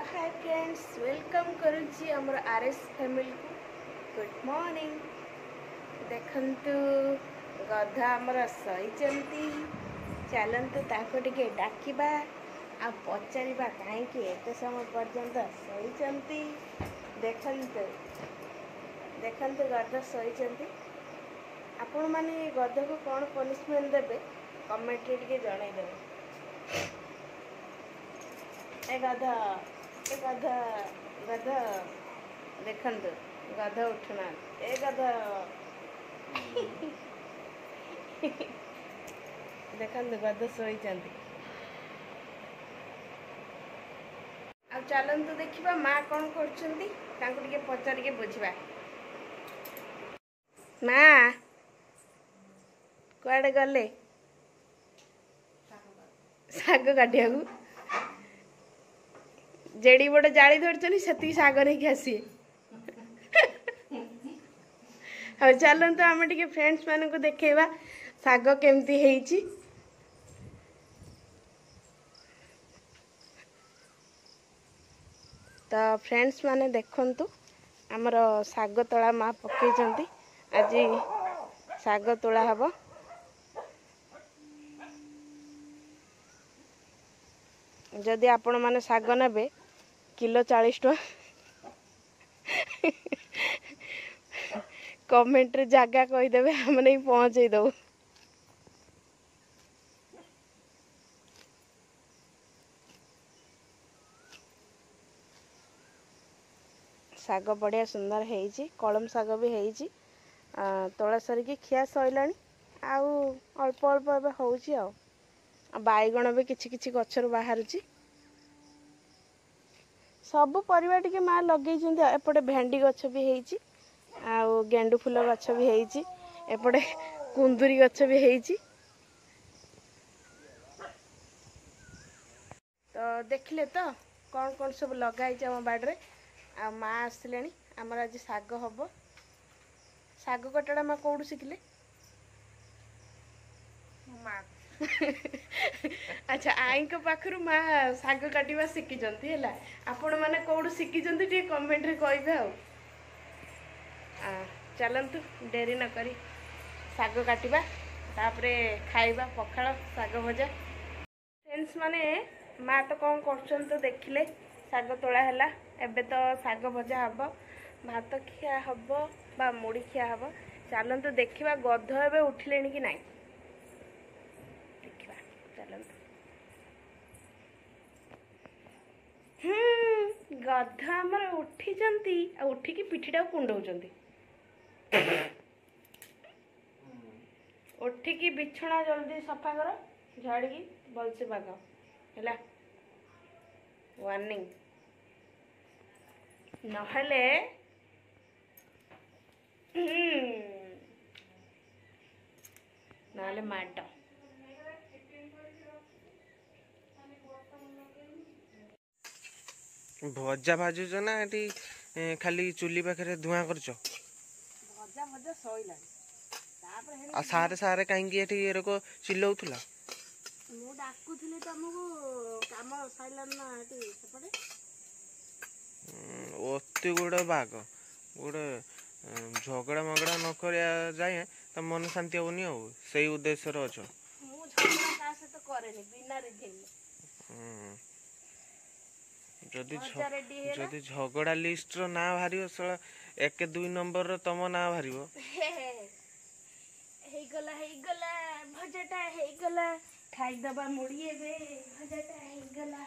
Hi friends welcome करुच्ची आमर RS family को good morning. देखंतु गधा आमर सही चलतु ताको टिके डाकिबा आ पचारिबा कहीं एते समय पर्यंत सही। देखंतु देखंतु गधा सही। आपण माने गधा को कौन पनिशमेंट देबे कमेंट रे टिके जणाई देबे। ए गधा गधा देखंतु गधा उठना ए गधा देखंतु गधा सोई चलतु देखा माँ कौन कर पचार के बुझा। माँ कुआडे गले शाग काटिया जेड़ी बड़े जाली धरछनी से शाग नहीं आसी। हाँ चलतु आम टे फ्रेंड्स मान को देखा शाग केमती है। तो फ्रेंड्स माने देखंतु आमर शाग तोड़ा माँ पकई आज शाग तोड़ा हब। जदि आपण माने शाग नेबे किलो 40 टका कमेंट रे जगह कहीदेवे हम नहीं पहुँचे दो। शाग बढ़िया सुंदर है कलम शाग भी है तोला सरिकी खिया सैलानी आउ अल्प अल्प एवं हो बैगण भी किछि किछि गछर बाहर सब परिवार टिके माँ लगे एपटे भेंडी गछ भी है आउ गेंडू फूल गछ भी है एपटे कुंदुरी गछ भी है। तो देखिले तो कौन कौन सब लगाई आम बाड़े आ माँ आसले आमर आज शाग हम शाग कटाड़ा माँ कौटू शिखिले अच्छा आई पाखु माँ शाग काटा शिखी है आपण मैंने कौटू शिखी कमेंट रे कहे आ चलतु डेरी न करी शाग काटिबा तापरे खाइबा पखाल शाग भजा। फ्रेंड्स माने माँ तो कौन कर देखिले शाग तोड़ा है एबे तो शाग भजा हम भात खिया हम बा मुड़ी खिया हम। चलतु देखा गध एवं उठिले कि नाई देखा चलतु। गध आमर उठी उठिकी पिठीटा कुंडौं उठिकी बिछना जल्दी सफा कर झाड़ी भलसे बाग है वार्निंग नहले नहले माड। भजा भाजुच ना एटी खाली चुली पाखे धुआं करछ भजा भजा सइलानी आ सारे सारे कहीं एटी एरको चिल्लौथुला मु डाकुथली तुमको काम सइलान ना एटी सेपटे अति गोटे बाघ गोटे झगड़ा मगड़ा न करिया जाए तो मन शांति होनी आ से उद्देश्य अच्छ मु झगड़ा का से तो करेनी बिना रिझिन जदि झगड़ा लिस्ट रो ना बाहर सला 1-2 नंबर रो तम ना बाहर गला भजाटा हे गला खाइदबा मुड़ी एबे भजाटा हे गला।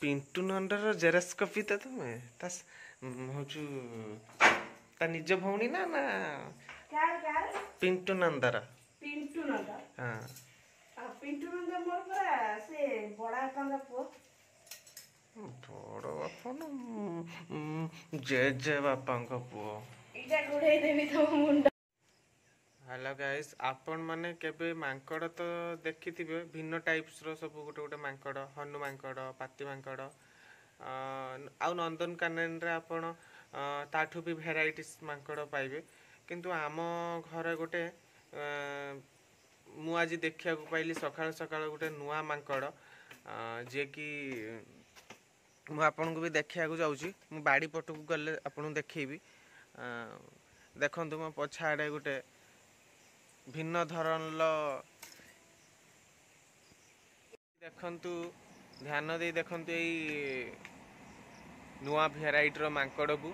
पिंटू नंदर जेरस कॉपी त तुमे तस होचु ता निज भौणी ना ना कार पिंटू नंदर हां पिंटू नंदर मोर परा से बड़ा कंदा पो बड़ बापा न जे बापा का पो इटा गुड़े देबी तो मुंड। हेलो गाइस आपण माने केबे मांकड़ तो देखिथिबे भिन्न टाइप्स रो सब गोटे गोटे मांकड़ हनु मांकड़ पाती मांकड़ आउ नंदन कानन रे आपण ताठू भी भेराइटीज मांकड़ पाइबे किंतु आम घर गोटे मु आज देखिया को पाइली सकाळ सकाळ गोटे नुआ मांकड़ जे कि ମୁଁ ଆପଣଙ୍କୁ ବି ଦେଖିବାକୁ ଯାଉଛି। ମୁଁ ବାଡ଼ି ପଟକୁ ଗଲେ ଆପଣଙ୍କୁ ଦେଖେଇବି। ଦେଖନ୍ତୁ ମୋ ପଛ ଆଡ଼େ ଗୋଟେ ଭିନ୍ନ ଧରଣର ଦେଖନ୍ତୁ, ଧ୍ୟାନ ଦେଇ ଦେଖନ୍ତୁ ଏଇ ନୂଆ ଭେରାଇଟିର ମାଙ୍କଡ଼କୁ,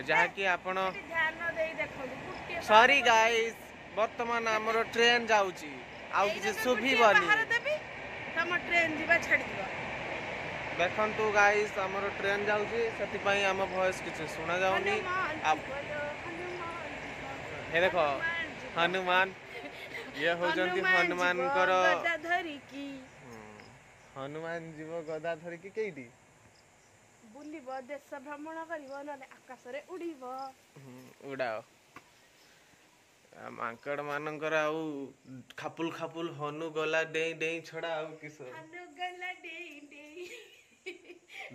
ଯାହାକି ଆପଣ ଧ୍ୟାନ ଦେଇ ଦେଖନ୍ତୁ। ସରି ଗାଇସ୍, ବର୍ତ୍ତମାନ ଆମର ଟ୍ରେନ୍ ଯାଉଛି, ଆଉ କିଛି ଶୁଭିବନି। ତମ ଟ୍ରେନ୍ ଯିବା ଛାଡ଼ିଯିବ। ଦେଖନ୍ତୁ ଗାଇସ୍, ଆମର ଟ୍ରେନ୍ ଯାଉଛି, ସେଥିପାଇଁ ଆମ ଭଏସ୍ କିଛି ଶୁଣାଯାଉନି। ହେ ଦେଖ ହନୁମାନ, ଇଏ ହେଉଛନ୍ତି ହନୁମାନଙ୍କର ହନୁମାନ ଯିବ ଗଦା ଧରିକି କେଇଟି ବୁଲିବ, ଦେଶ ଭ୍ରମଣ କରିବ, ନହେଲେ ଆକାଶରେ ଉଡ଼ିବ। ଉଡ଼ାଅ। ମାଙ୍କଡ଼ ମାନଙ୍କର ଆଉ ଖାପୁଲ ଖାପୁଲ ହନୁ ଗଲା ଡେଇଁ ଡେଇଁ ଛଡ଼ା ଆଉ କିସ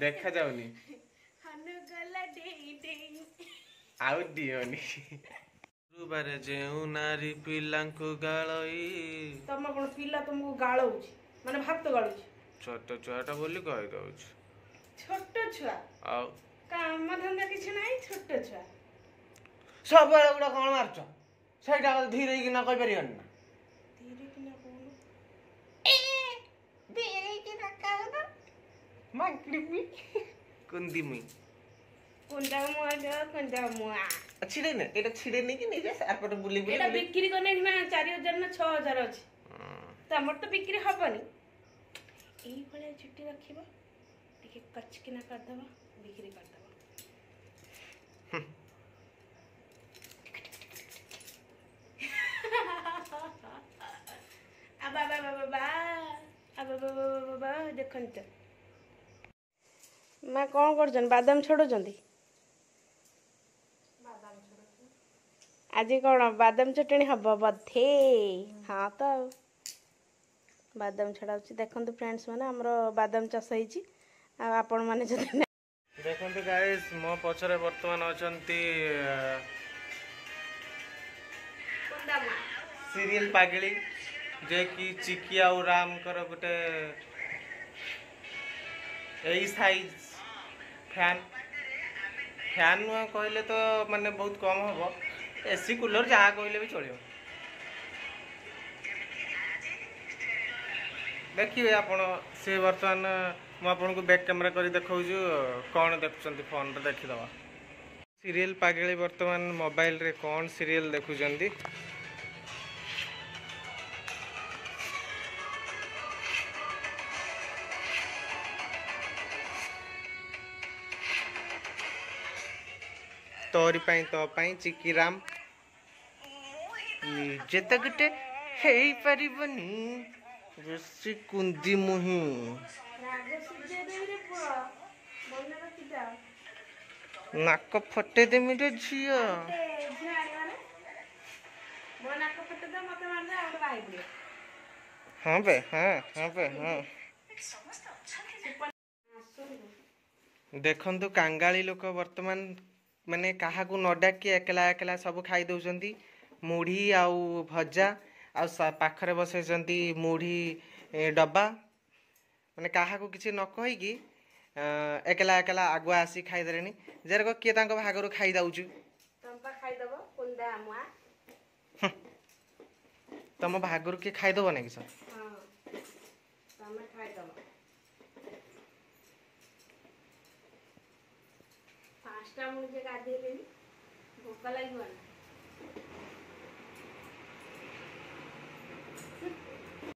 ଦେଖା ଯାଉନି। ଆଉ ଦିଅନି। ଗୁରୁବାରେ ଯେଉଁ ନାରୀ ପିଲାଙ୍କୁ ଗାଳଇ। ତମ କଣ ପିଲା ତମକୁ ଗାଳଉଛି, ମାନେ ଭାତ ଗାଳୁଛି? ଛୋଟ ଛୁଆଟା ବୋଲି କହିଦଉଛି। ଛୋଟ ଛୁଆ ଆଉ କାମ ଧନ୍ଦା କିଛି ନାହିଁ, ଛୋଟ ଛୁଆ। ସବୁବେଳେ ଗୋଟେ କଣ ମାରୁଛ? ସେଇଟା ଧୀରେ କିନା କହିପାରିବନି ନା? ଧୀରେ କିନା କହୁନ। କୁନ୍ଦି ମୁଇଁ କୁନ୍ଦା ମୁଆ ଛିଡେନି, ଏଇଟା ଛିଡେନି କି ନିଜେ ଆରପଟେ ବୁଲି ବୁଲି ଏଇଟା ବିକ୍ରି କଲେ ନା 4000 ନା 6000 ଅଛି। ତମର ତ ବିକ୍ରି ହବନି। ଏଇଭଳିଆ ଚୁଟି ରଖିବ, ଟିକେ କଚକିନା କରିଦବ, ବିକ୍ରି କରିଦବ। ଦେଖନ୍ତୁ ମା କଣ କରୁଛନ୍ତି? ବାଦାମ ଛଡଉଛନ୍ତି। ଆଜି କଣ ବାଦାମ ଚଟଣି ହବ ବୋଧେ? ହଁ ତ ଆଉ ବାଦାମ ଛଡାଉଛି। ଦେଖନ୍ତୁ ଫ୍ରେଣ୍ଡସ୍ ମାନେ, ଆମର ବାଦାମ ଚାଷ ହେଇଛି। ଆଉ ଆପଣ ମାନେ ଯଦି ଦେଖନ୍ତୁ ଗାଇସ୍, ମୋ ପଛରେ ବର୍ତ୍ତମାନ ଅଛନ୍ତି ସିରିଏଲ ପାଗିଳି, ଯେ କି ଚିକି ଆଉ ରାମଙ୍କର ଗୋଟେ ଏଇ ସାଇଜ ଫ୍ୟାନ୍ ନୁହଁ କହିଲେ ତ ମାନେ ବହୁତ କମ୍ ହବ, ଏସି କୁଲର ଯାହା କହିଲେ ବି ଚଳିବ। ଦେଖିବେ ଆପଣ, ସେ ବର୍ତ୍ତମାନ ମୁଁ ଆପଣଙ୍କୁ ବ୍ୟାକ୍ କ୍ୟାମେରା କରି ଦେଖାଉଛୁ, କ'ଣ ଦେଖୁଛନ୍ତି ଫୋନରେ ଦେଖିଦେବା। ସିରିଏଲ ପାଗଳି ବର୍ତ୍ତମାନ ମୋବାଇଲରେ କ'ଣ ସିରିଏଲ ଦେଖୁଛନ୍ତି। ତୋରି ପାଇଁ ତୋ ପାଇଁ ଚିକିରାମ ନିଜେ ତ ଗୋଟେ ହେଇପାରିବନି, ବେଶୀ କୁନ୍ଦି ମୁହିଁ। ନାକ ଫଟେଇ ଦେମି ରେ ଝିଅ। ହଁ ବେ, ହଁ ବେ, ହଁ। ଦେଖନ୍ତୁ କାଙ୍ଗାଳି ଲୋକ ବର୍ତ୍ତମାନ ମାନେ କାହାକୁ ନ ଡାକି ଏକଲା ଏକଲା ସବୁ ଖାଇ ଦଉଛନ୍ତି। ମୁଢ଼ି ଆଉ ଭଜା, ଆଉ ପାଖରେ ବସେଇଛନ୍ତି ମୁଢ଼ି ଡବା, ମାନେ କାହାକୁ କିଛି ନ କହିକି ଏକଲା ଏକଲା ଆଗୁଆ ଆସି ଖାଇଦେଲେଣି। ଯେରକ କିଏ ତାଙ୍କ ଭାଗରୁ ଖାଇଯାଉଛି। ତମ ଭାଗରୁ କିଏ ଖାଇଦବ ନା କି? ପାଞ୍ଚଟା ମୁଁ ଯେ ଗାଧେଇଲେଣି, ଭୋକ ଲାଗିବନି।